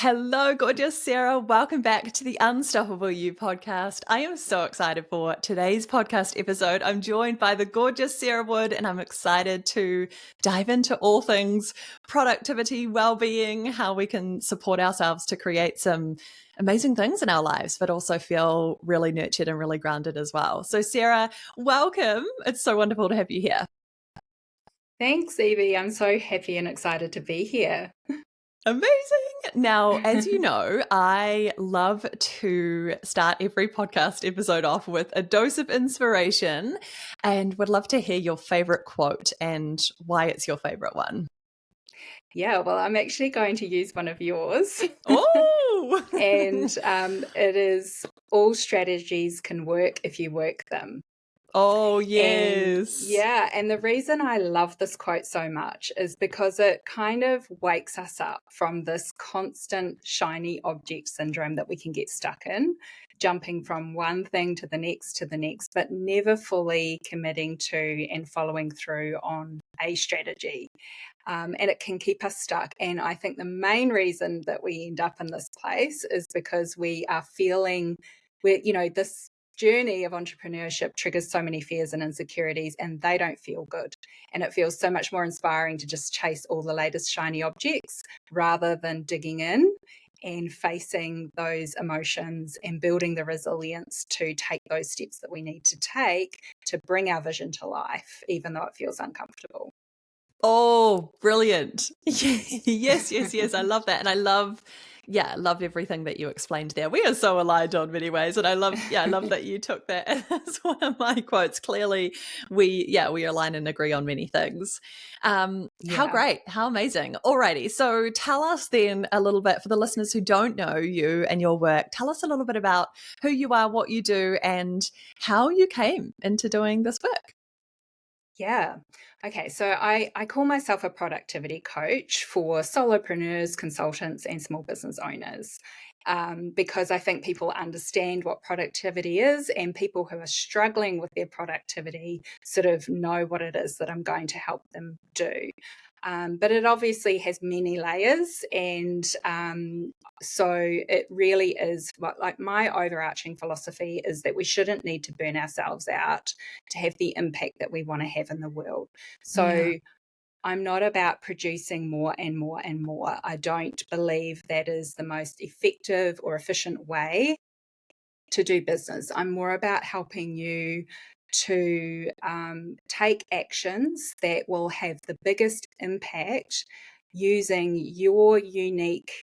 Hello, gorgeous Sarah. Welcome back to the Unstoppable You podcast. I am so excited for today's podcast episode. I'm joined by the gorgeous Sarah Wood, and I'm excited to dive into all things productivity, well-being, how we can support ourselves to create some amazing things in our lives, but also feel really nurtured and really grounded as well. So, Sarah, welcome. It's so wonderful to have you here. Thanks, Evie. I'm so happy and excited to be here. Amazing. Now, as you know, I love to start every podcast episode off with a dose of inspiration and would love to hear your favorite quote and why it's your favorite one. Yeah, well, I'm actually going to use one of yours. Oh, And it is all strategies can work if you work them. oh, And yes. yeah, and the reason I love this quote so much is because it kind of wakes us up from this constant shiny object syndrome that we can get stuck in, jumping from one thing to the next, but never fully committing to and following through on a strategy. And it can keep us stuck. And I think the main reason that we end up in this place is because we are feeling this journey of entrepreneurship triggers so many fears and insecurities, and they don't feel good. And it feels so much more inspiring to just chase all the latest shiny objects rather than digging in and facing those emotions and building the resilience to take those steps that we need to take to bring our vision to life, even though it feels uncomfortable. Oh, brilliant. Yes, yes, yes. I love that. And I love everything that you explained there. We are so aligned on many ways. And I love that you took that as one of my quotes. Clearly, we align and agree on many things. How Yeah. great. How amazing. Alrighty. So tell us then a little bit for the listeners who don't know you and your work. Tell us a little bit about who you are, what you do, and how you came into doing this work. Yeah. Okay. So I call myself a productivity coach for solopreneurs, consultants, and small business owners because I think people understand what productivity is, and people who are struggling with their productivity sort of know what it is that I'm going to help them do. But it obviously has many layers, and so it really is like my overarching philosophy is that we shouldn't need to burn ourselves out to have the impact that we want to have in the world. Yeah. So I'm not about producing more and more and more. I don't believe that is the most effective or efficient way to do business. I'm more about helping you to take actions that will have the biggest impact using your unique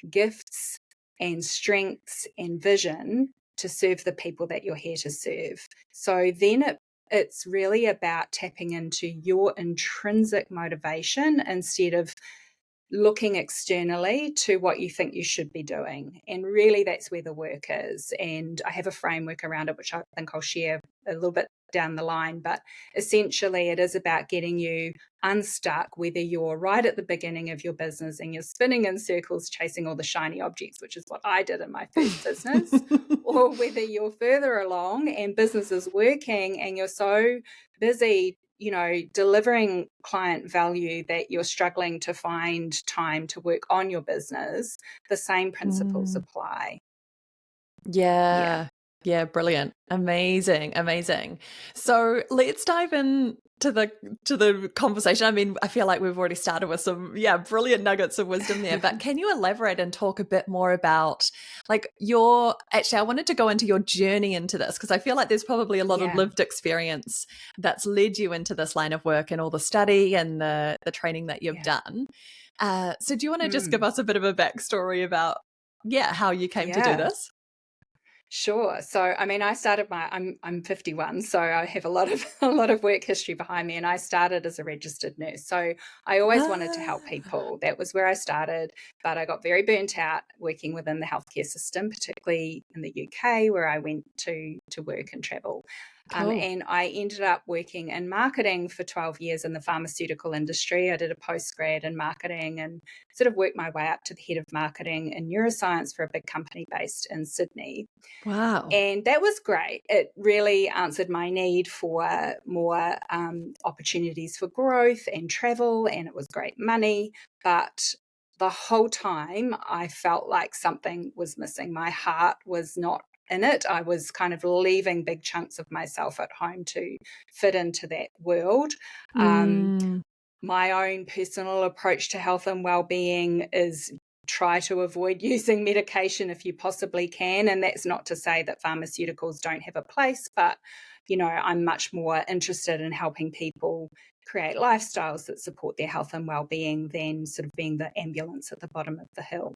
gifts and strengths and vision to serve the people that you're here to serve. So then it's really about tapping into your intrinsic motivation instead of looking externally to what you think you should be doing. And really, that's where the work is. And I have a framework around it, which I think I'll share a little bit down the line. But essentially, it is about getting you unstuck, whether you're right at the beginning of your business and you're spinning in circles chasing all the shiny objects, which is what I did in my first business, or whether you're further along and business is working and you're so busy delivering client value that you're struggling to find time to work on your business, the same principles Mm. apply. Yeah. Yeah. Yeah, brilliant. Amazing, amazing. So let's dive in to the conversation. I mean, I feel like we've already started with some brilliant nuggets of wisdom there, but can you elaborate and talk a bit more about like your actually I wanted to go into your journey into this because I feel like there's probably a lot of Yeah. lived experience that's led you into this line of work and all the study and the training that you've Yeah. done. So do you want to just give Mm. us a bit of a backstory about how you came to do Yeah. this? Sure. So, I mean, I'm 51, so I have a lot of a lot of work history behind me, and I started as a registered nurse. So, I always wanted to help Ah, people. That was where I started, but I got very burnt out working within the healthcare system, particularly in the UK, where I went to work and travel. cool. And I ended up working in marketing for 12 years in the pharmaceutical industry. I did a postgrad in marketing and sort of worked my way up to the head of marketing in neuroscience for a big company based in Sydney. Wow. And that was great. It really answered my need for more opportunities for growth and travel, and it was great money. But the whole time I felt like something was missing. My heart was not in it. I was kind of leaving big chunks of myself at home to fit into that world. My own personal approach to health and well-being is try to avoid using medication if you possibly can. And that's not to say that pharmaceuticals don't have a place, but, I'm much more interested in helping people create lifestyles that support their health and well-being than sort of being the ambulance at the bottom of the hill.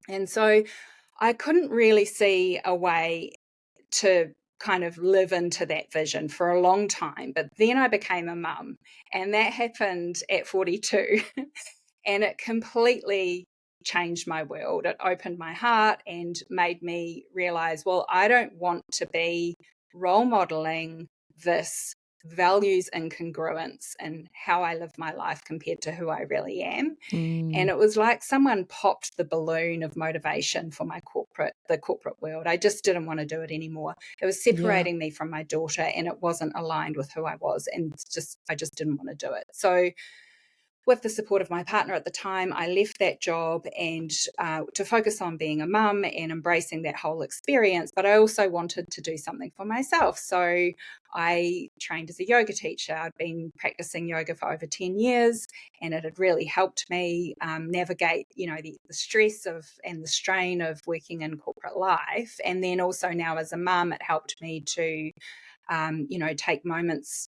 And so I couldn't really see a way to kind of live into that vision for a long time. But then I became a mum, and that happened at 42. And it completely changed my world. It opened my heart and made me realize, well, I don't want to be role modeling this values incongruence in how I live my life compared to who I really am. And it was like someone popped the balloon of motivation for the corporate world. I just didn't want to do it anymore. It was separating me from my daughter, and it wasn't aligned with who I was. And I just didn't want to do it. So with the support of my partner at the time, I left that job and to focus on being a mum and embracing that whole experience. But I also wanted to do something for myself. So I trained as a yoga teacher. I'd been practicing yoga for over 10 years, and it had really helped me navigate, the stress and the strain of working in corporate life. And then also now as a mum, it helped me to, take moments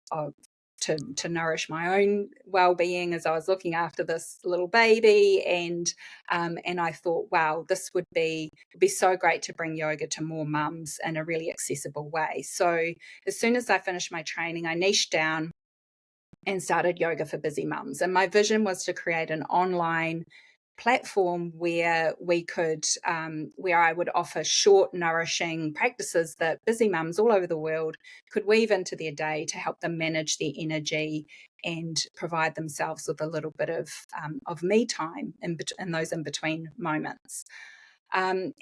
to nourish my own well-being as I was looking after this little baby, and I thought, wow, this would be so great to bring yoga to more mums in a really accessible way. So as soon as I finished my training, I niched down and started Yoga for Busy Mums. And my vision was to create an online platform where where I would offer short, nourishing practices that busy mums all over the world could weave into their day to help them manage their energy and provide themselves with a little bit of me time in those in between moments. And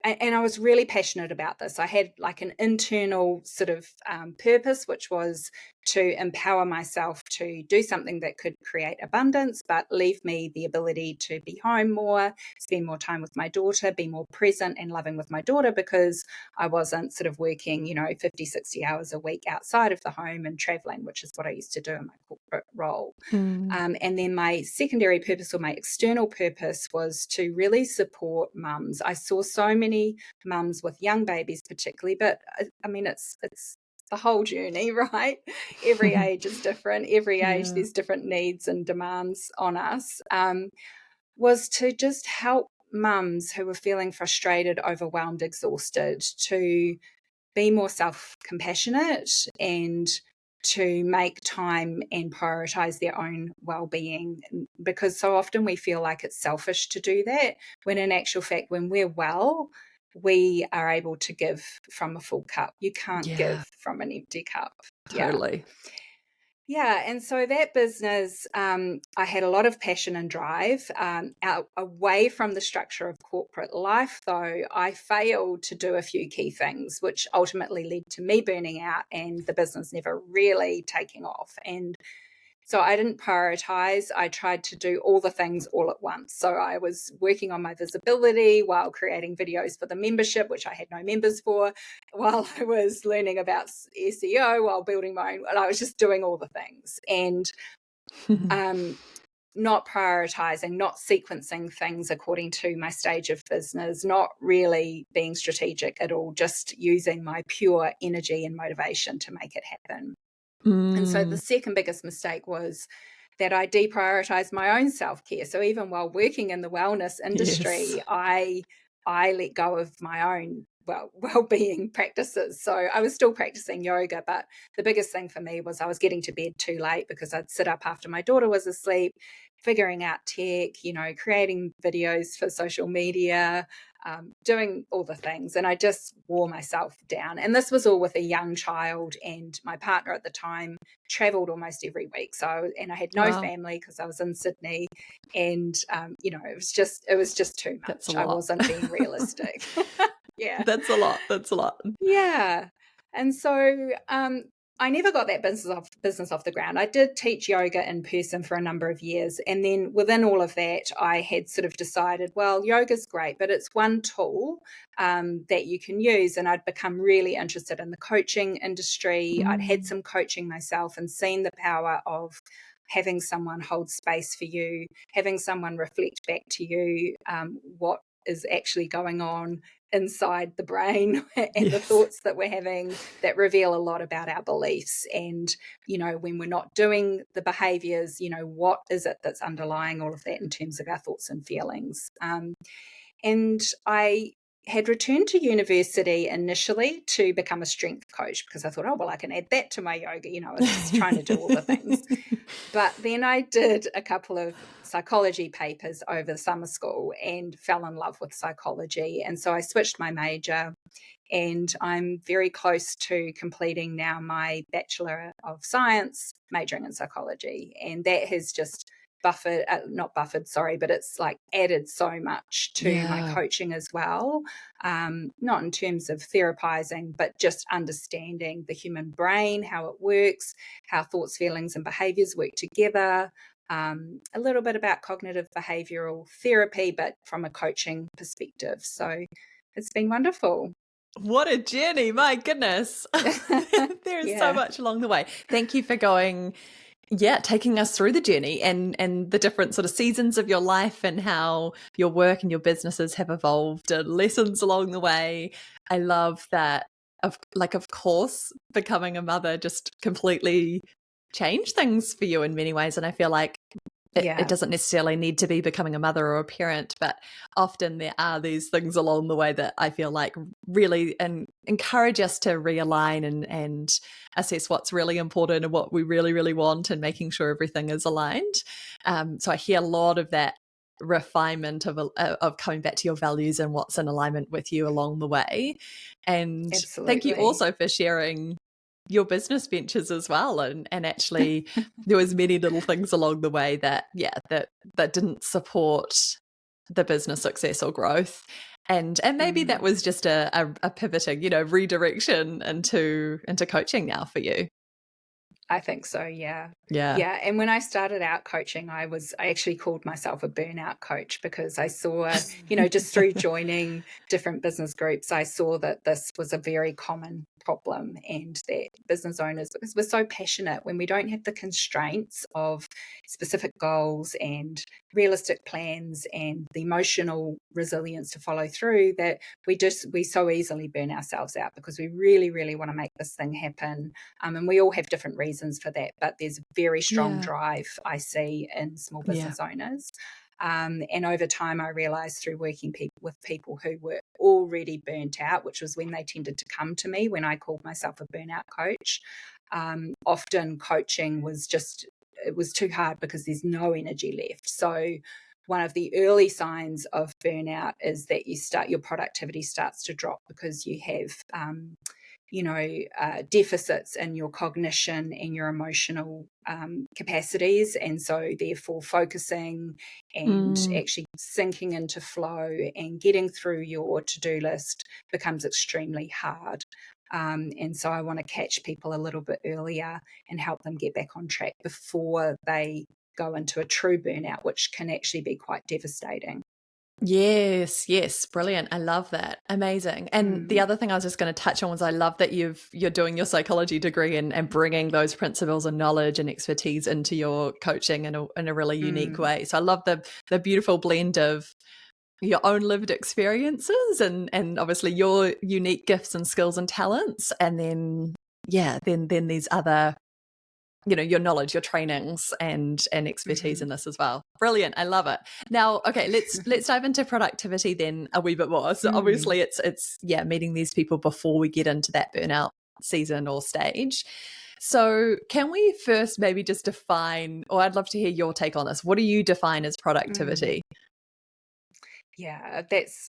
I was really passionate about this. I had like an internal sort of purpose, which was to empower myself to do something that could create abundance, but leave me the ability to be home more, spend more time with my daughter, be more present and loving with my daughter, because I wasn't sort of working, 50, 60 hours a week outside of the home and traveling, which is what I used to do in my corporate role. And then my secondary purpose, or my external purpose, was to really support mums. I saw so many mums with young babies particularly, but I mean, it's the whole journey, right? Every age is different. Every age there's different needs and demands on us. Was to just help mums who were feeling frustrated, overwhelmed, exhausted, to be more self-compassionate and to make time and prioritize their own well-being, because so often we feel like it's selfish to do that, when in actual fact, when we're well, we are able to give from a full cup. You can't give from an empty cup. Totally. Yeah, and so that business, I had a lot of passion and drive. Away from the structure of corporate life, though, I failed to do a few key things, which ultimately led to me burning out and the business never really taking off. And so I didn't prioritize. I tried to do all the things all at once. So I was working on my visibility while creating videos for the membership, which I had no members for, while I was learning about SEO, while building my own. And I was just doing all the things and not prioritizing, not sequencing things according to my stage of business, not really being strategic at all, just using my pure energy and motivation to make it happen. And so the second biggest mistake was that I deprioritized my own self-care. So even while working in the wellness industry, I let go of my own well-being practices. So I was still practicing yoga, but the biggest thing for me was I was getting to bed too late because I'd sit up after my daughter was asleep, figuring out tech, creating videos for social media, doing all the things. And I just wore myself down. And this was all with a young child, and my partner at the time traveled almost every week. And I had no family because I was in Sydney, and, it was just too much. That's a lot. I wasn't being realistic. Yeah. That's a lot. Yeah. And so I never got that business off the ground. I did teach yoga in person for a number of years. And then within all of that, I had sort of decided, well, yoga's great, but it's one tool that you can use. And I'd become really interested in the coaching industry. I'd had some coaching myself and seen the power of having someone hold space for you, having someone reflect back to you what is actually going on inside the brain and the thoughts that we're having that reveal a lot about our beliefs. And, when we're not doing the behaviors, what is it that's underlying all of that in terms of our thoughts and feelings? And I had returned to university initially to become a strength coach because I thought, oh, well, I can add that to my yoga. I was just trying to do all the things. But then I did a couple of psychology papers over the summer school and fell in love with psychology. And so I switched my major, and I'm very close to completing now my Bachelor of Science majoring in psychology. And that has just but it's like added so much to my coaching as well. Not in terms of therapizing, but just understanding the human brain, how it works, how thoughts, feelings, and behaviors work together. A little bit about cognitive behavioral therapy, but from a coaching perspective. So it's been wonderful. What a journey, my goodness. There is so much along the way. Thank you for taking us through the journey and the different sort of seasons of your life and how your work and your businesses have evolved and lessons along the way. I love that of course, becoming a mother just completely changed things for you in many ways. And I feel like it doesn't necessarily need to be becoming a mother or a parent, but often there are these things along the way that I feel like really encourage us to realign and assess what's really important and what we really, really want and making sure everything is aligned. So I hear a lot of that refinement of coming back to your values and what's in alignment with you along the way. And thank you also for sharing your business ventures as well, and actually there was many little things along the way that didn't support the business success or growth, and maybe that was just a pivoting redirection into coaching now for you. I think so, yeah. And when I started out coaching, I actually called myself a burnout coach because I saw, just through joining different business groups, I saw that this was a very common problem, and that business owners, because we're so passionate, when we don't have the constraints of specific goals and realistic plans and the emotional resilience to follow through, that we so easily burn ourselves out because we really, really want to make this thing happen. And we all have different reasons for that, but there's a very strong drive I see in small business owners. And over time, I realized through working with people who were already burnt out, which was when they tended to come to me when I called myself a burnout coach. Often coaching was it was too hard because there's no energy left. So one of the early signs of burnout is that your productivity starts to drop because you have deficits in your cognition and your emotional capacities. And so therefore focusing and actually sinking into flow and getting through your to-do list becomes extremely hard. And so I want to catch people a little bit earlier and help them get back on track before they go into a true burnout, which can actually be quite devastating. Yes, brilliant. I love that. Amazing. And the other thing I was just going to touch on was I love that you're doing your psychology degree and bringing those principles and knowledge and expertise into your coaching in a really unique way. So I love the beautiful blend of your own lived experiences and obviously your unique gifts and skills and talents, and then these other your knowledge, your trainings and expertise in this as well. Brilliant. I love it. Now, okay, let's dive into productivity then a wee bit more. So obviously it's meeting these people before we get into that burnout season or stage. So can we first maybe just define, or I'd love to hear your take on this. What do you define as productivity? Yeah, that's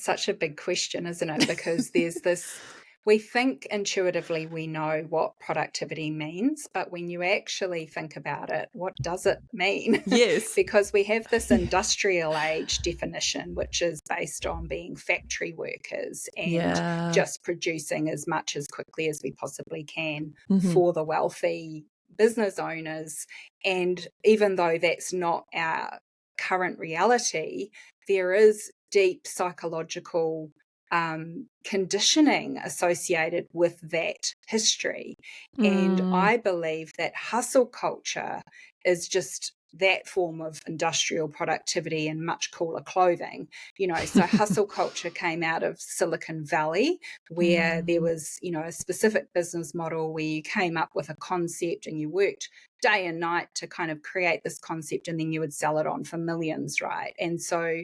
such a big question, isn't it? Because there's this We think intuitively we know what productivity means, but when you actually think about it, what does it mean? Yes. Because we have this industrial age definition, which is based on being factory workers and Yeah. just producing as much as quickly as we possibly can Mhm. for the wealthy business owners. And even though that's not our current reality, there is deep psychological conditioning associated with that history. And Mm. I believe that hustle culture is just that form of industrial productivity in much cooler clothing. So hustle culture came out of Silicon Valley, where there Mm. was, a specific business model where you came up with a concept and you worked day and night to kind of create this concept, and then you would sell it on for millions, right? And so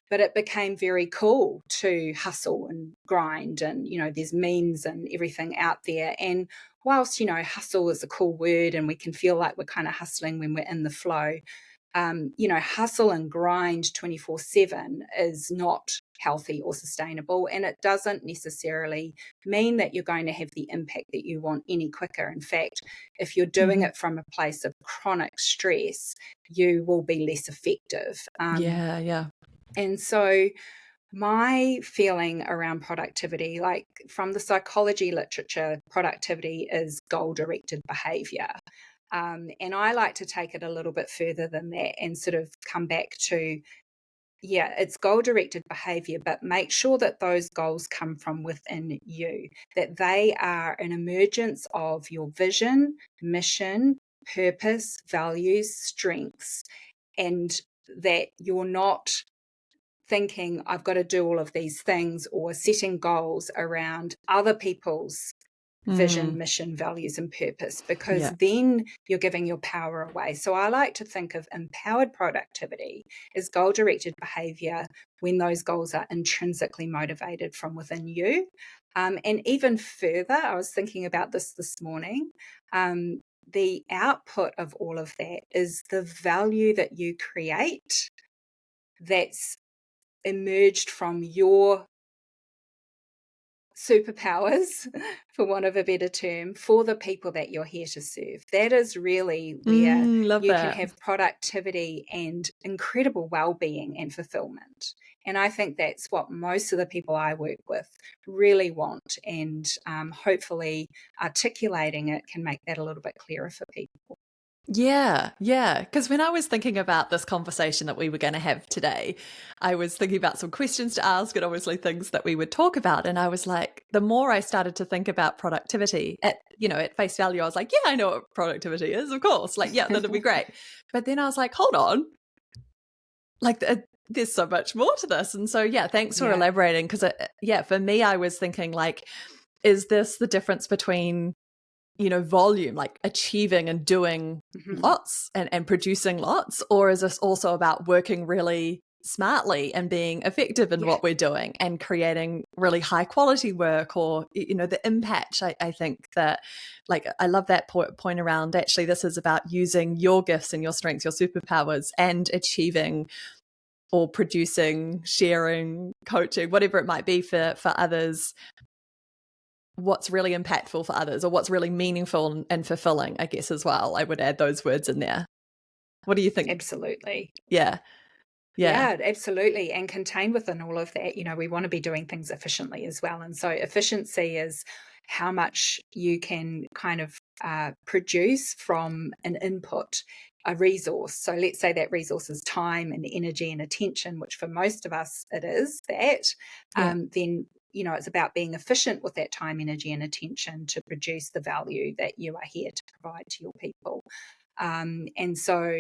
but it became very cool to hustle and grind, and there's memes and everything out there. And whilst hustle is a cool word and we can feel like we're kind of hustling when we're in the flow, hustle and grind 24/7 is not healthy or sustainable, and it doesn't necessarily mean that you're going to have the impact that you want any quicker. In fact, if you're doing Mhm. it from a place of chronic stress, you will be less effective. Yeah, yeah. And so my feeling around productivity, like from the psychology literature, productivity is goal-directed behavior. And I like to take it a little bit further than that and sort of come back to, yeah, it's goal-directed behavior, but make sure that those goals come from within you, that they are an emergence of your vision, mission, purpose, values, strengths, and that you're not thinking I've got to do all of these things or setting goals around other people's Mm. vision, mission, values, and purpose, because Yeah. then you're giving your power away. So I like to think of empowered productivity as goal directed behavior when those goals are intrinsically motivated from within you. And even further, I was thinking about this morning. The output of all of that is the value that you create that's emerged from your superpowers, for want of a better term, for the people that you're here to serve. That is really where Love you can that. have productivity and incredible well-being and fulfillment. And I think that's what most of the people I work with really want. And hopefully articulating it can make that a little bit clearer for people. Yeah, yeah. Because when I was thinking about this conversation that we were going to have today, I was thinking about some questions to ask and obviously things that we would talk about. And I was like, the more I started to think about productivity at face value, I was like, yeah, I know what productivity is, of course. Like, yeah, that'd be great. But then I was like, hold on, like there's so much more to this. And so, yeah, thanks for Yeah. elaborating. Because, yeah, for me, I was thinking like, is this the difference between volume, like achieving and doing Mhm. lots and producing lots? Or is this also about working really smartly and being effective in Yeah. what we're doing and creating really high quality work, or, the impact? I think that, like, I love that point around actually this is about using your gifts and your strengths, your superpowers, and achieving or producing, sharing, coaching, whatever it might be for others, what's really impactful for others or what's really meaningful and fulfilling, I guess, as well. I would add those words in there. What do you think? Absolutely. Yeah. Yeah. Yeah, absolutely. And contained within all of that, we want to be doing things efficiently as well. And so efficiency is how much you can kind of produce from an input, a resource. So let's say that resource is time and energy and attention, which for most of us it is that. Yeah. Then it's about being efficient with that time, energy, and attention to produce the value that you are here to provide to your people. And so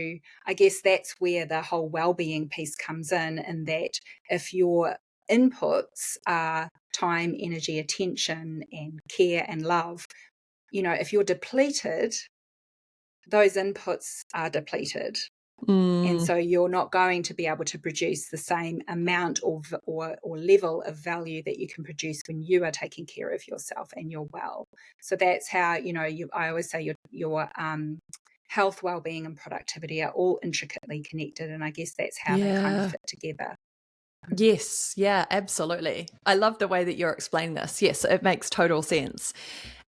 I guess that's where the whole well-being piece comes in, that if your inputs are time, energy, attention, and care and love, if you're depleted, those inputs are depleted. And Mm, so you're not going to be able to produce the same amount or level of value that you can produce when you are taking care of yourself and you're well. So that's how, I always say your health, well-being, and productivity are all intricately connected. And I guess that's how they kind of yeah. fit together. Yes, yeah, absolutely. I love the way that you're explaining this. Yes, it makes total sense.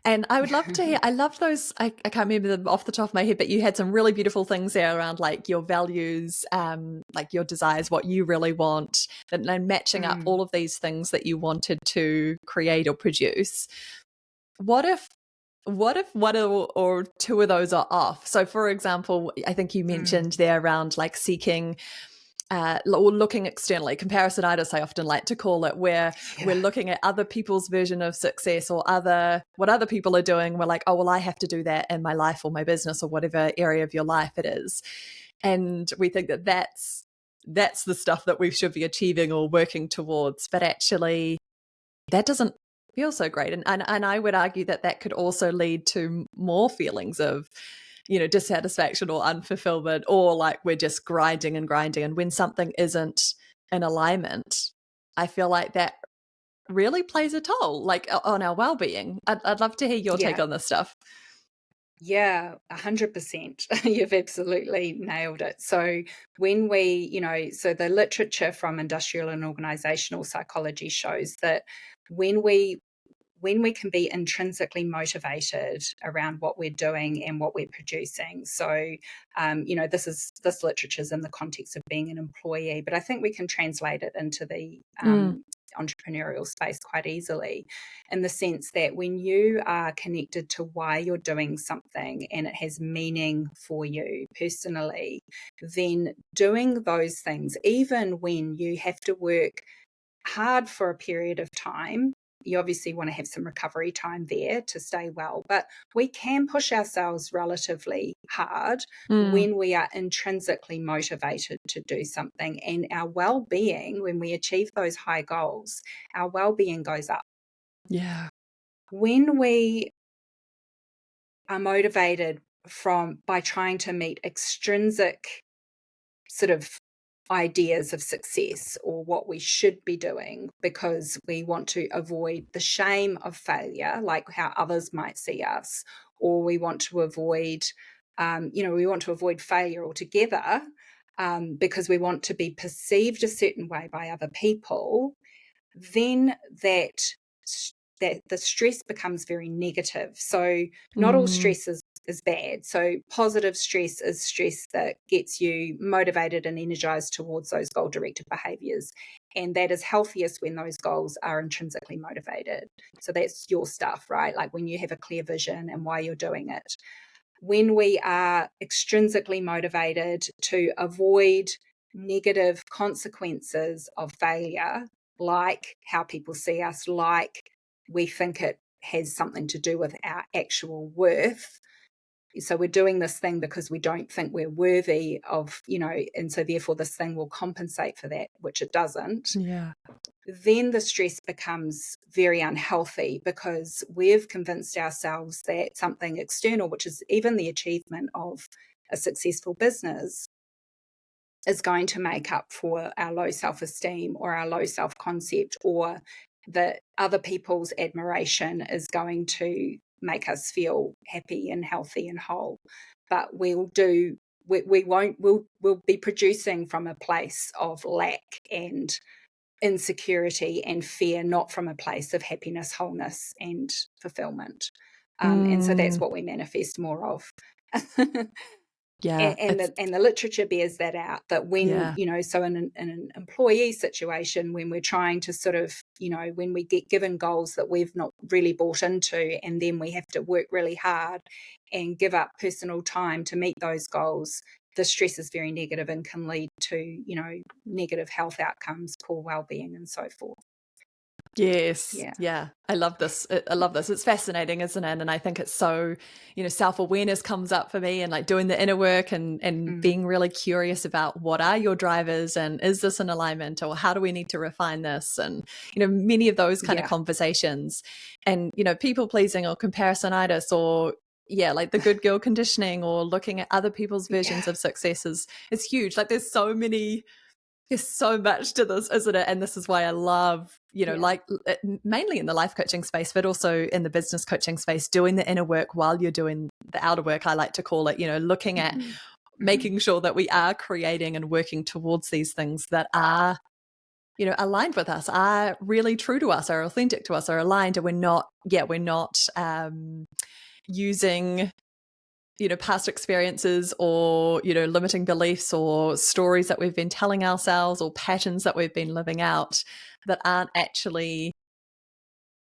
And I would love to hear, I love those, I can't remember them off the top of my head, but you had some really beautiful things there around like your values, like your desires, what you really want, and matching up Mm, all of these things that you wanted to create or produce. What if one or two of those are off? So for example, I think you mentioned mm. there around like seeking or looking externally, comparisonitis I often like to call it, where Yeah. we're looking at other people's version of success or what other people are doing. We're like, oh well, I have to do that in my life or my business or whatever area of your life it is, and we think that that's the stuff that we should be achieving or working towards, but actually that doesn't feel so great. And I would argue that that could also lead to more feelings of, dissatisfaction or unfulfillment, or like we're just grinding and grinding. And when something isn't in alignment, I feel like that really plays a toll, like on our well-being. I'd love to hear your take Yeah. on this stuff. Yeah, 100%. You've absolutely nailed it. So when we, so the literature from industrial and organizational psychology shows that when we when we can be intrinsically motivated around what we're doing and what we're producing. So, this literature is in the context of being an employee, but I think we can translate it into the Mm, entrepreneurial space quite easily, in the sense that when you are connected to why you're doing something and it has meaning for you personally, then doing those things, even when you have to work hard for a period of time. You obviously want to have some recovery time there to stay well, but we can push ourselves relatively hard mm, when we are intrinsically motivated to do something. And our well being, when we achieve those high goals, our well being goes up. yeah. When we are motivated by trying to meet extrinsic sort of ideas of success or what we should be doing because we want to avoid the shame of failure, like how others might see us, or we want to avoid, we want to avoid failure altogether because we want to be perceived a certain way by other people, then that the stress becomes very negative. So not all Mm, stress is bad. So positive stress is stress that gets you motivated and energized towards those goal directed behaviors. And that is healthiest when those goals are intrinsically motivated. So that's your stuff, right? Like when you have a clear vision and why you're doing it. When we are extrinsically motivated to avoid negative consequences of failure, like how people see us, like we think it has something to do with our actual worth. So we're doing this thing because we don't think we're worthy of, and so therefore this thing will compensate for that, which it doesn't. yeah. Then the stress becomes very unhealthy because we've convinced ourselves that something external, which is even the achievement of a successful business, is going to make up for our low self-esteem or our low self-concept, or that other people's admiration is going to make us feel happy and healthy and whole. But we'll be producing from a place of lack and insecurity and fear, not from a place of happiness, wholeness, and fulfillment. And so that's Mm, what we manifest more of. yeah. It's, And the literature bears that out, that when, yeah. so in an employee situation, when we're trying to sort of, when we get given goals that we've not really bought into, and then we have to work really hard and give up personal time to meet those goals, the stress is very negative and can lead to, negative health outcomes, poor well-being, and so forth. Yes. Yeah. Yeah. I love this. I love this. It's fascinating, isn't it? And I think it's so, self-awareness comes up for me, and like doing the inner work and Mm. being really curious about what are your drivers and is this in alignment, or how do we need to refine this? And, many of those kind of Yeah. conversations, and, people pleasing or comparisonitis, or yeah, like the good girl conditioning, or looking at other people's versions Yeah. of success is huge. Like there's so much to this, isn't it? And this is why I love, Yeah. like mainly in the life coaching space, but also in the business coaching space, doing the inner work while you're doing the outer work, I like to call it, looking at Mhm. Mhm. making sure that we are creating and working towards these things that are aligned with us, are really true to us, are authentic to us, are aligned, and we're not using past experiences or limiting beliefs or stories that we've been telling ourselves or patterns that we've been living out that aren't actually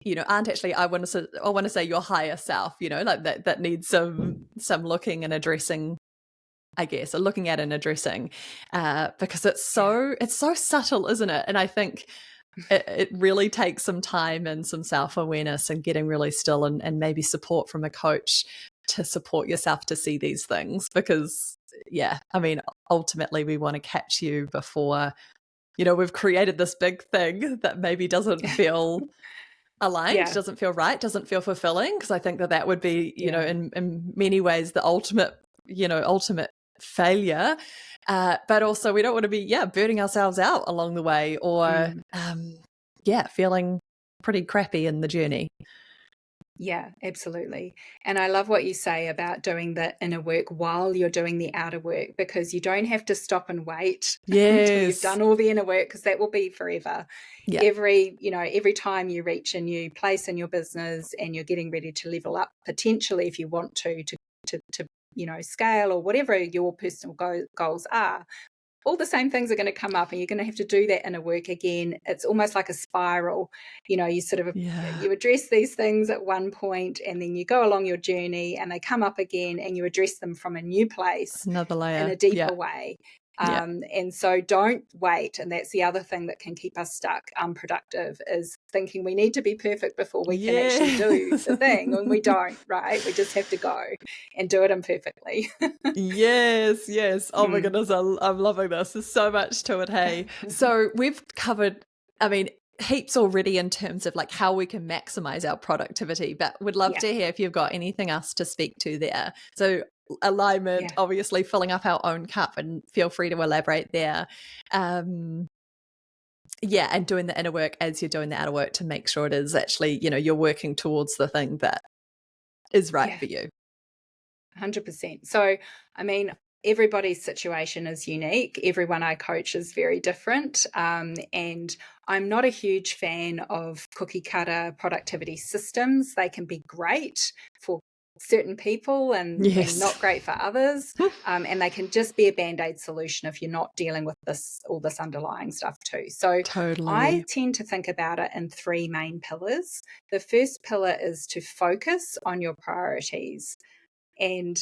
I want to say your higher self, like that needs some looking and addressing, I guess, or looking at and addressing, because it's so subtle, isn't it? And I think it really takes some time and some self-awareness and getting really still, and maybe support from a coach to support yourself to see these things, because ultimately we want to catch you before we've created this big thing that maybe doesn't feel aligned, Yeah. doesn't feel right, doesn't feel fulfilling, because I think that would be in many ways the ultimate failure, but also we don't want to be burning ourselves out along the way, or feeling pretty crappy in the journey. Yeah, absolutely. And I love what you say about doing the inner work while you're doing the outer work, because you don't have to stop and wait until you've Yes. done all the inner work, because that will be forever. Yeah. Every time you reach a new place in your business and you're getting ready to level up, potentially, if you want to scale or whatever your personal goals are, all the same things are going to come up, and you're going to have to do that inner work again. It's almost like a spiral. You sort of you address these things at one point, and then you go along your journey and they come up again, and you address them from a new place, Another layer in a deeper way. And so don't wait. And that's the other thing that can keep us stuck, unproductive, is thinking we need to be perfect before we can actually do the thing. And we don't, right? We just have to go and do it imperfectly. Yes. Oh my goodness, I'm loving this. There's so much to it, hey. So we've covered, heaps already in terms of like how we can maximize our productivity, but would love to hear if you've got anything else to speak to there. So alignment, obviously filling up our own cup, and feel free to elaborate there. And doing the inner work as you're doing the outer work to make sure it is actually, you're working towards the thing that is right for you. 100%. So, everybody's situation is unique. Everyone I coach is very different. And I'm not a huge fan of cookie cutter productivity systems. They can be great for certain people and not great for others. And they can just be a Band-Aid solution if you're not dealing with all this underlying stuff too. So Totally. I tend to think about it in three main pillars. The first pillar is to focus on your priorities. And,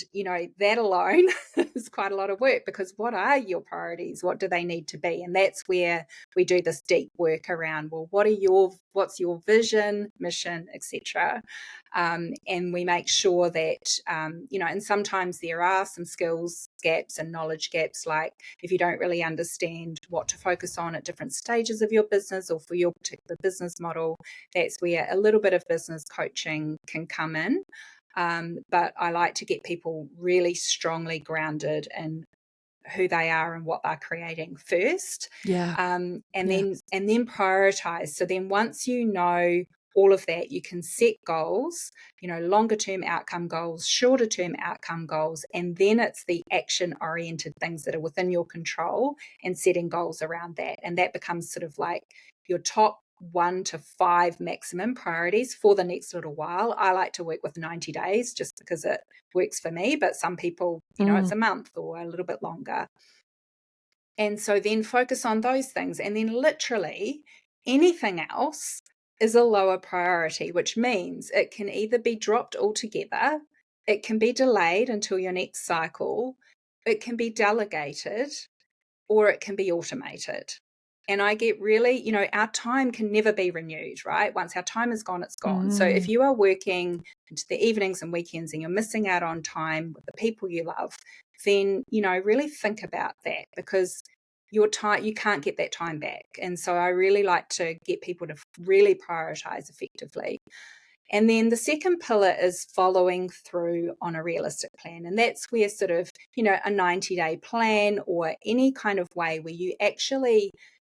that alone is quite a lot of work, because what are your priorities? What do they need to be? And that's where we do this deep work around, well, what's your vision, mission, etc. And we make sure that, and sometimes there are some skills gaps and knowledge gaps, like if you don't really understand what to focus on at different stages of your business or for your particular business model, that's where a little bit of business coaching can come in. But I like to get people really strongly grounded in who they are and what they're creating first. And then prioritize. So then once you know all of that, you can set goals, longer term outcome goals, shorter term outcome goals, and then it's the action oriented things that are within your control and setting goals around that. And that becomes sort of like your top 1 to 5 maximum priorities for the next little while. I like to work with 90 days just because it works for me, but some people, it's a month or a little bit longer. And so then focus on those things, and then literally anything else is a lower priority, which means it can either be dropped altogether, it can be delayed until your next cycle, it can be delegated, or it can be automated. And I get really, our time can never be renewed, right? Once our time is gone, it's gone. So if you are working into the evenings and weekends and you're missing out on time with the people you love, then, really think about that, because your time, you can't get that time back. And so I really like to get people to really prioritize effectively. And then the second pillar is following through on a realistic plan. And that's where sort of, a 90-day plan or any kind of way where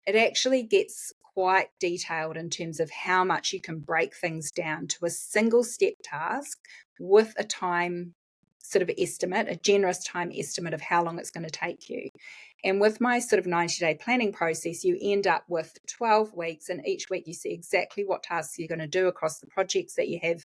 it actually gets quite detailed in terms of how much you can break things down to a single step task with a time sort of estimate, a generous time estimate of how long it's going to take you. And with my sort of 90-day planning process, you end up with 12 weeks, and each week you see exactly what tasks you're going to do across the projects that you have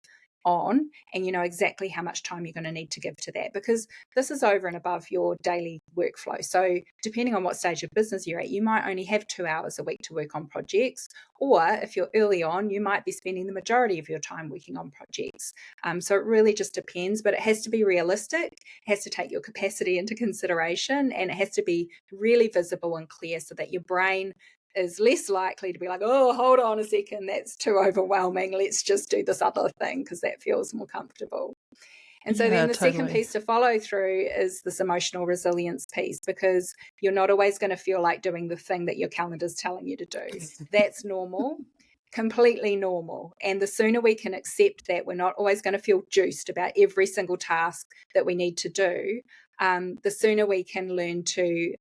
on, and you know exactly how much time you're going to need to give to that, because this is over and above your daily workflow. So depending on what stage of business you're at, you might only have 2 hours a week to work on projects, or if you're early on, you might be spending the majority of your time working on projects. So it really just depends, but it has to be realistic. It has to take your capacity into consideration, and it has to be really visible and clear so that your brain is less likely to be like, oh, hold on a second, that's too overwhelming. Let's just do this other thing because that feels more comfortable. And so then the second piece to follow through is this emotional resilience piece, because you're not always going to feel like doing the thing that your calendar's telling you to do. That's normal, completely normal. And the sooner we can accept that we're not always going to feel juiced about every single task that we need to do, the sooner we can learn to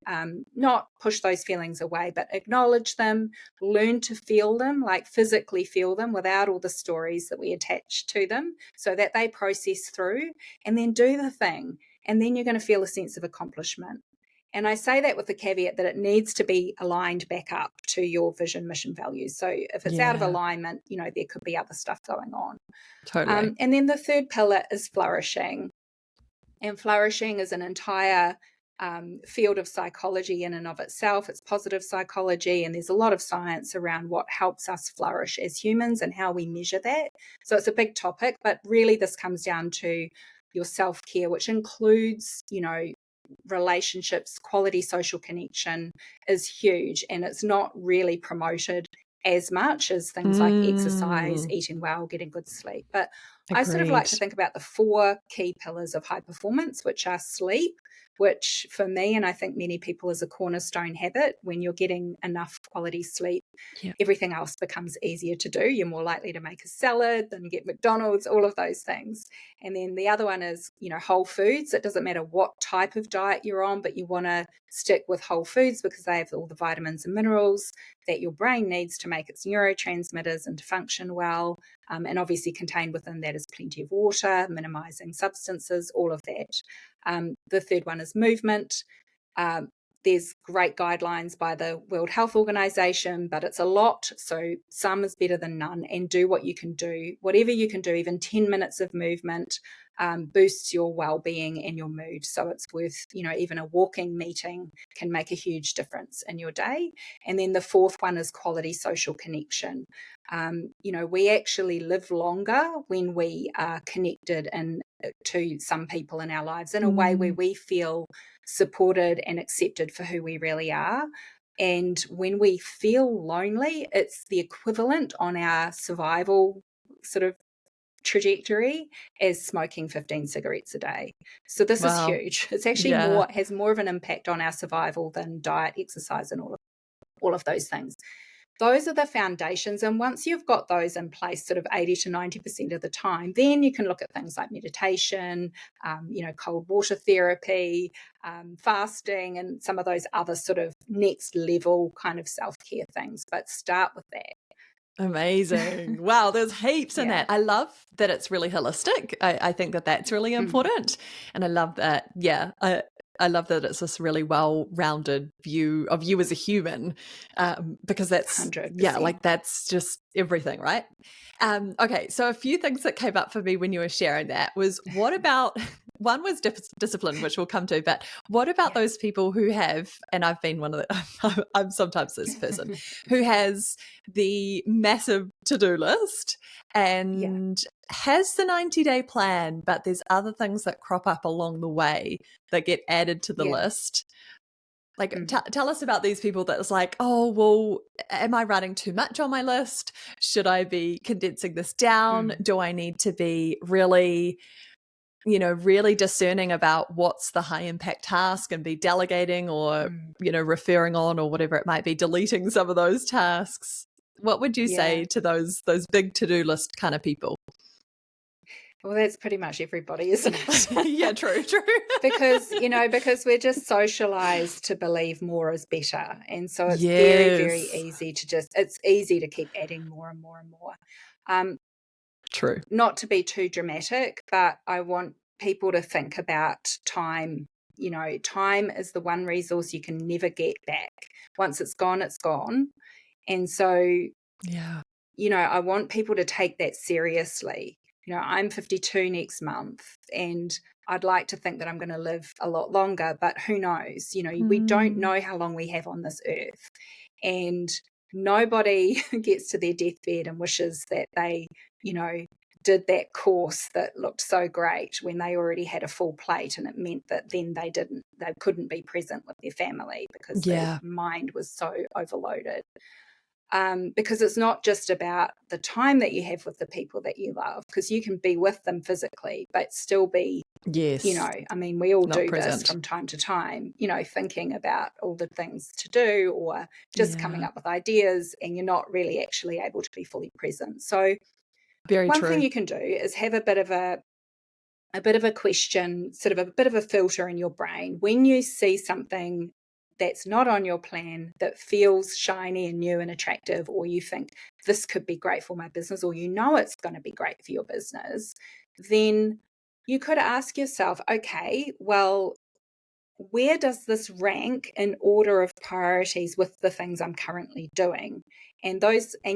not push those feelings away, but acknowledge them, learn to feel them, like physically feel them without all the stories that we attach to them, so that they process through, and then do the thing. And then you're going to feel a sense of accomplishment. And I say that with the caveat that it needs to be aligned back up to your vision, mission, values. So if it's out of alignment, you know, there could be other stuff going on. And then the third pillar is flourishing. And flourishing is an entire field of psychology in and of itself. It's positive psychology, and there's a lot of science around what helps us flourish as humans and how we measure that. So it's a big topic, but really this comes down to your self-care, which includes, you know, relationships. Quality social connection is huge, and it's not really promoted as much as things like exercise, eating well, getting good sleep. But I sort of like to think about the 4 key pillars of high performance, which are sleep, which for me, and I think many people, is a cornerstone habit. When you're getting enough quality sleep, everything else becomes easier to do. You're more likely to make a salad than get McDonald's, all of those things. And then the other one is, you know, whole foods. It doesn't matter what type of diet you're on, but you want to stick with whole foods because they have all the vitamins and minerals that your brain needs to make its neurotransmitters and to function well. And obviously contained within that is plenty of water, minimizing substances, all of that. The third one is movement. There's great guidelines by the World Health Organization, but it's a lot. So some is better than none, and do what you can do. Whatever you can do, even 10 minutes of movement boosts your well-being and your mood. So it's worth, you know, even a walking meeting can make a huge difference in your day. And then the fourth one is quality social connection. You know, we actually live longer when we are connected and to some people in our lives in a way where we feel supported and accepted for who we really are. And when we feel lonely, it's the equivalent on our survival sort of trajectory as smoking 15 cigarettes a day. So this is huge. It's actually has more of an impact on our survival than diet, exercise, and all of those things. Those are the foundations. And once you've got those in place, sort of 80 to 90% of the time, then you can look at things like meditation, you know, cold water therapy, fasting, and some of those other sort of next level kind of self-care things. But start with that. Amazing. Wow, there's heaps in that. I love that it's really holistic. I think that that's really important. And I love that, I love that it's this really well-rounded view of you as a human, because that's, 100%. like that's just everything, right? Okay, so a few things that came up for me when you were sharing that was, what about, one was discipline, which we'll come to, but what about those people who have, and I've been one of the, I'm sometimes this person, who has the massive to-do list and has the 90-day plan, but there's other things that crop up along the way that get added to the list. Like, tell us about these people that is like, oh, well, am I running too much on my list? Should I be condensing this down? Do I need to be really, you know, really discerning about what's the high impact task and be delegating or, you know, referring on or whatever it might be, deleting some of those tasks? What would you say to those big to-do list kind of people? Well, that's pretty much everybody, isn't it? Yeah, true. Because, you know, because we're just socialized to believe more is better. And so it's very, very easy to it's easy to keep adding more and more and more. True. Not to be too dramatic, but I want people to think about time. You know, time is the one resource you can never get back. Once it's gone, it's gone. And so, Yeah. you know, I want people to take that seriously. You know, I'm 52 next month, and I'd like to think that I'm going to live a lot longer, but who knows? You know, we don't know how long we have on this earth. And nobody gets to their deathbed and wishes that they, you know, did that course that looked so great when they already had a full plate, and it meant that then they couldn't be present with their family because their mind was so overloaded. Because it's not just about the time that you have with the people that you love, because you can be with them physically, but still be, you know, I mean, we all do this from time to time, you know, thinking about all the things to do or just coming up with ideas, and you're not really actually able to be fully present. So one thing you can do is have a bit of a question, sort of a bit of a filter in your brain. When you see something that's not on your plan that feels shiny and new and attractive, or you think this could be great for my business, or you know it's going to be great for your business, then you could ask yourself, okay, well, where does this rank in order of priorities with the things I'm currently doing? And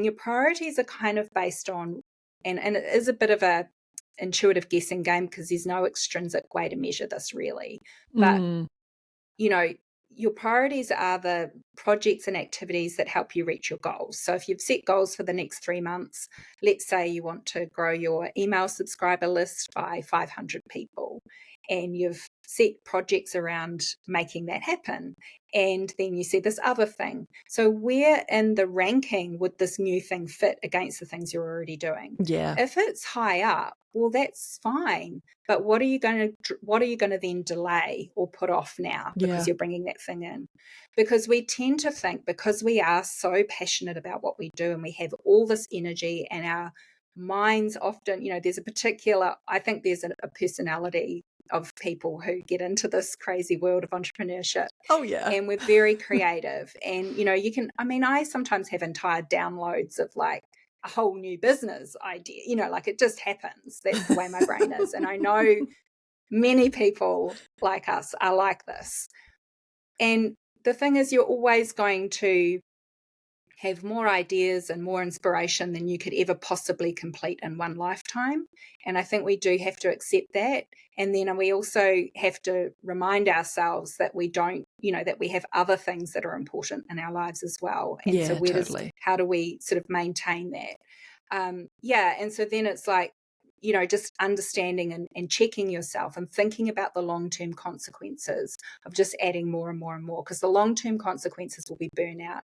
your priorities are kind of based on, and it is a bit of a intuitive guessing game because there's no extrinsic way to measure this really. But, you know, your priorities are the projects and activities that help you reach your goals. So if you've set goals for the next 3 months, let's say you want to grow your email subscriber list by 500 people, and you've set projects around making that happen. And then you see this other thing. So where in the ranking would this new thing fit against the things you're already doing? Yeah. If it's high up, well, that's fine. But what are you going to then delay or put off now because you're bringing that thing in? Because we tend to think, because we are so passionate about what we do and we have all this energy, and our minds often, you know, I think there's a personality of people who get into this crazy world of entrepreneurship. Oh, yeah. And we're very creative. And, you know, I sometimes have entire downloads of like a whole new business idea, you know, like it just happens. That's the way my brain is. And I know many people like us are like this. And the thing is, you're always going to have more ideas and more inspiration than you could ever possibly complete in one lifetime. And I think we do have to accept that. And then we also have to remind ourselves that we don't, you know, that we have other things that are important in our lives as well. And so how do we sort of maintain that? And so then it's like, you know, just understanding and checking yourself and thinking about the long-term consequences of just adding more and more and more, because the long-term consequences will be burnout,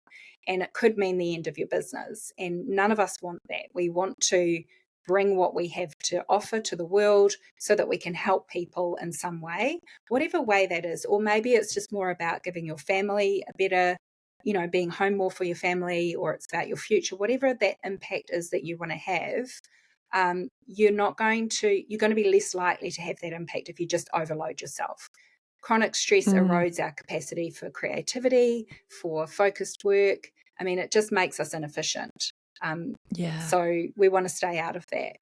and it could mean the end of your business. And none of us want that. We want to bring what we have to offer to the world so that we can help people in some way, whatever way that is. Or maybe it's just more about giving your family a better, you know, being home more for your family, or it's about your future, whatever that impact is that you want to have. You're going to be less likely to have that impact if you just overload yourself. Chronic stress erodes our capacity for creativity, for focused work. I mean, it just makes us inefficient. So we want to stay out of that.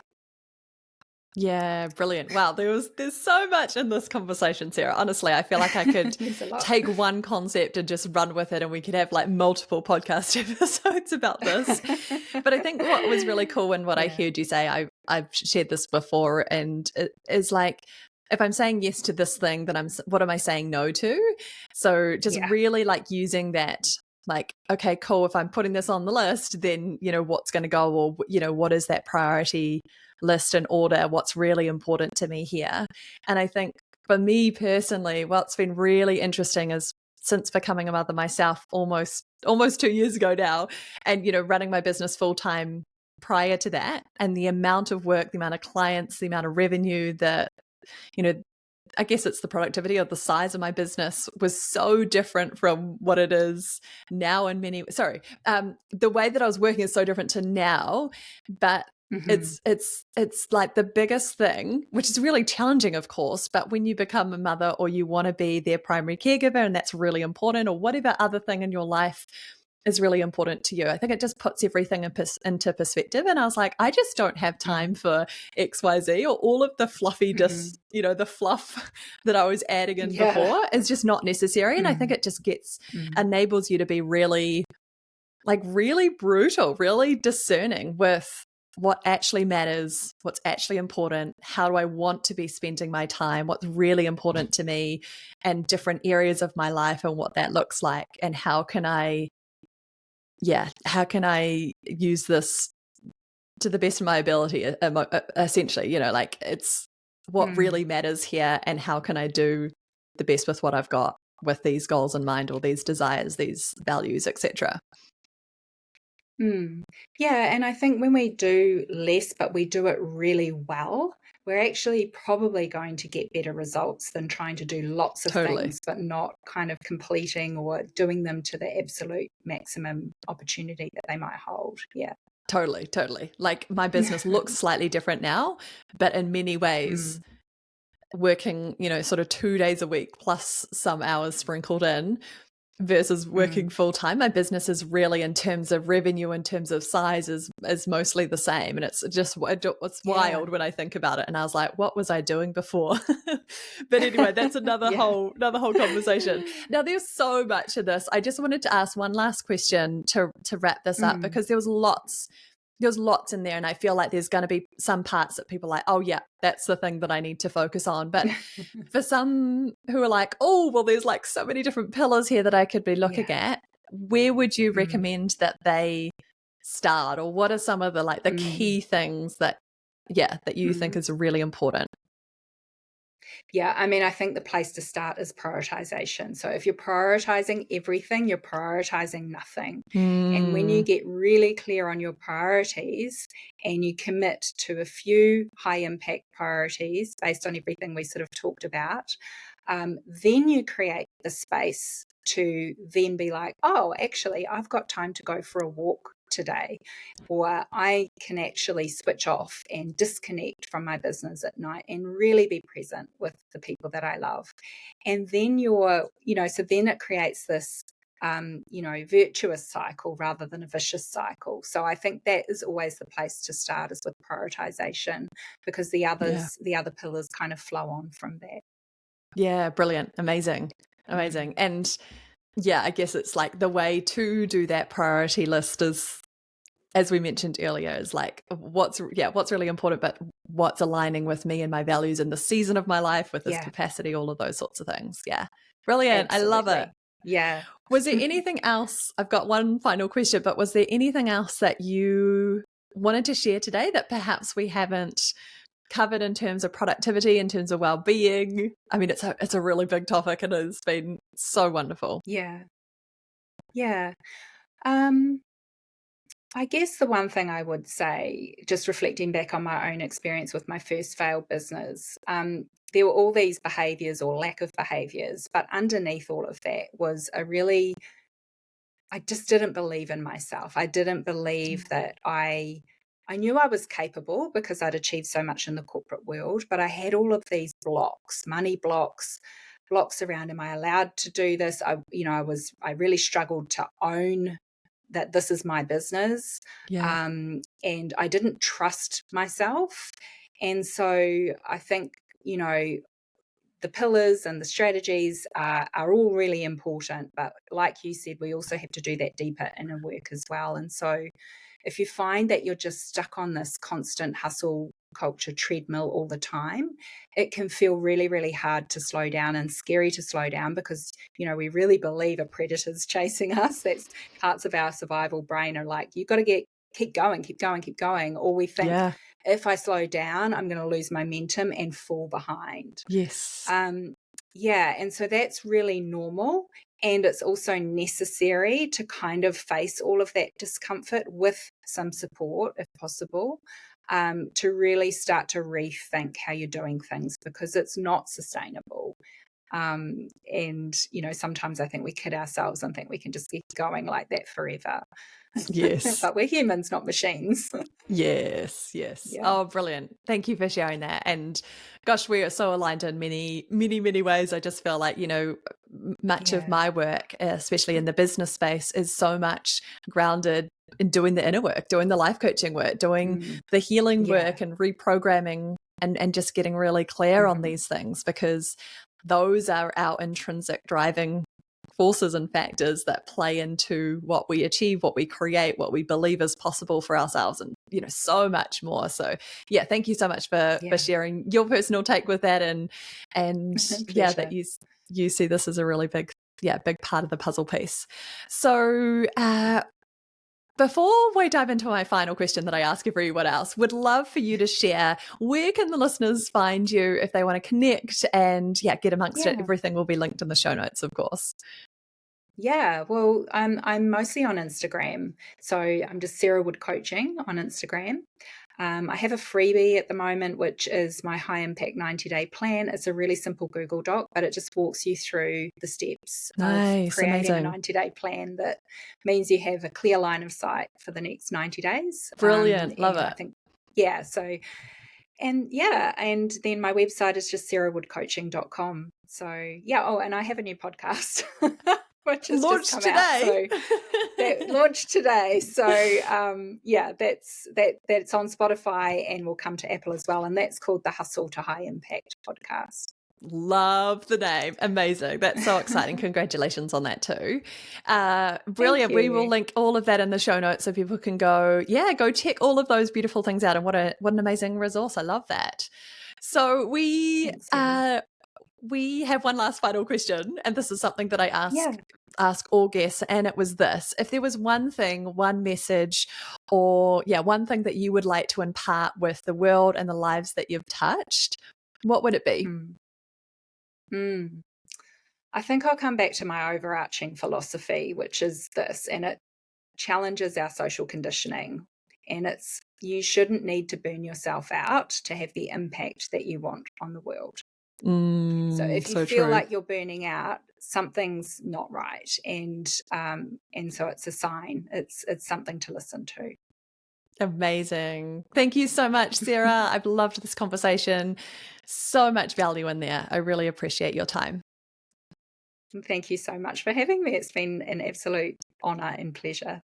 Yeah, brilliant. Wow, there's so much in this conversation, Sarah. Honestly, I feel like I could take one concept and just run with it, and we could have like multiple podcast episodes about this. But I think what was really cool, and what I heard you say, I've shared this before, and it is like, if I'm saying yes to this thing, then what am I saying no to? So just really like using that, like, okay, cool. If I'm putting this on the list, then, you know, what's going to go, or, you know, what is that priority list and order? What's really important to me here? And I think for me personally, what's been really interesting is, since becoming a mother myself almost 2 years ago now, and, you know, running my business full time prior to that, and the amount of work, the amount of clients, the amount of revenue, you know, I guess it's the productivity or the size of my business was so different from what it is now. The way that I was working is so different to now, but it's like the biggest thing, which is really challenging, of course, but when you become a mother, or you want to be their primary caregiver, and that's really important, or whatever other thing in your life is really important to you. I think it just puts everything into perspective. And I was like, I just don't have time for XYZ, or all of the fluffy, the fluff that I was adding in before is just not necessary. And I think it just enables you to be really, really brutal, really discerning with what actually matters, what's actually important, how do I want to be spending my time, what's really important to me, and different areas of my life and what that looks like, and how can I use this to the best of my ability, essentially, it's what really matters here, and how can I do the best with what I've got, with these goals in mind, or these desires, these values, etc. Yeah, and I think when we do less, but we do it really well, we're actually probably going to get better results than trying to do lots of things, but not kind of completing or doing them to the absolute maximum opportunity that they might hold. Yeah. Totally. Like, my business looks slightly different now, but in many ways, working, sort of 2 days a week plus some hours sprinkled in, versus working full time, my business is really, in terms of revenue, in terms of size, is mostly the same. And it's just, it's wild when I think about it. And I was like, what was I doing before? But anyway, that's another whole conversation. Now, there's so much of this. I just wanted to ask one last question to wrap this up, because there's lots in there, and I feel like there's going to be some parts that people are like, oh yeah, that's the thing that I need to focus on. But for some who are like, oh, well, there's like so many different pillars here that I could be looking at, where would you recommend that they start? Or what are some of the the key things that you think is really important? Yeah, I mean, I think the place to start is prioritization. So if you're prioritizing everything, you're prioritizing nothing. And when you get really clear on your priorities and you commit to a few high impact priorities based on everything we sort of talked about, then you create the space to then be like, oh, actually, I've got time to go for a walk today, or I can actually switch off and disconnect from my business at night and really be present with the people that I love. And then so then it creates this virtuous cycle rather than a vicious cycle. So I think that is always the place to start, is with prioritization, because the other pillars kind of flow on from that. Yeah, brilliant. Amazing. And I guess it's like the way to do that priority list is, as we mentioned earlier, is like what's really important, but what's aligning with me and my values in the season of my life, with this capacity, all of those sorts of things. Yeah. Brilliant. Absolutely. I love it. Yeah. Was there anything else? I've got one final question, but was there anything else that you wanted to share today that perhaps we haven't covered in terms of productivity, in terms of well-being? I mean, it's a really big topic, and it's been so wonderful. Yeah. I guess the one thing I would say, just reflecting back on my own experience with my first failed business, there were all these behaviors or lack of behaviors, but underneath all of that was I just didn't believe in myself. I didn't believe that I knew I was capable because I'd achieved so much in the corporate world, but I had all of these blocks, money blocks around, am I allowed to do this? I really struggled to own that this is my business. And I didn't trust myself. And so I think, the pillars and the strategies are all really important. But like you said, we also have to do that deeper inner work as well. And so if you find that you're just stuck on this constant hustle culture treadmill all the time, it can feel really, really hard to slow down and scary to slow down, because, we really believe a predator's chasing us. That's parts of our survival brain are like, you've got to keep going. Or we think, if I slow down, I'm going to lose momentum and fall behind. Yes. And so that's really normal. And it's also necessary to kind of face all of that discomfort with some support, if possible, to really start to rethink how you're doing things, because it's not sustainable. And, sometimes I think we kid ourselves and think we can just keep going like that forever. Yes. But we're humans, not machines. Yes. Yeah. Oh, brilliant. Thank you for sharing that. And gosh, we are so aligned in many, many, many ways. I just feel like, much of Yeah. my work, especially in the business space, is so much grounded in doing the inner work, doing the life coaching work, doing the healing Yeah. work and reprogramming and just getting really clear on these things, because those are our intrinsic driving forces and factors that play into what we achieve, what we create, what we believe is possible for ourselves, and so much more. So yeah, thank you so much for sharing your personal take with that, and yeah, that you see this as a really big part of the puzzle piece. So before we dive into my final question that I ask everyone else, would love for you to share, where can the listeners find you if they want to connect and get amongst it? Everything will be linked in the show notes, of course. Yeah, well, I'm mostly on Instagram. So I'm just Sarah Wood Coaching on Instagram. I have a freebie at the moment, which is my high impact 90-day plan. It's a really simple Google Doc, but it just walks you through the steps of creating amazing. a 90-day plan that means you have a clear line of sight for the next 90 days. Brilliant. Love it. I think, and then my website is just sarahwoodcoaching.com. So and I have a new podcast. Which has launched just come today. out. So that launched today. So that's on Spotify and will come to Apple as well. And that's called the Hustle to High Impact podcast. Love the name. Amazing. That's so exciting. Congratulations on that too. Brilliant. We will link all of that in the show notes so people can go check all of those beautiful things out. And what an amazing resource. I love that. So we have one last final question, and this is something that I ask all guests, and it was this: if there was one thing, one message, or one thing that you would like to impart with the world and the lives that you've touched, what would it be? I think I'll come back to my overarching philosophy, which is this, and it challenges our social conditioning, and it's you shouldn't need to burn yourself out to have the impact that you want on the world. So if you feel like you're burning out, something's not right, and so it's a sign. It's something to listen to. Amazing. Thank you so much, Sarah. I've loved this conversation. So much value in there. I really appreciate your time. Thank you so much for having me. It's been an absolute honor and pleasure.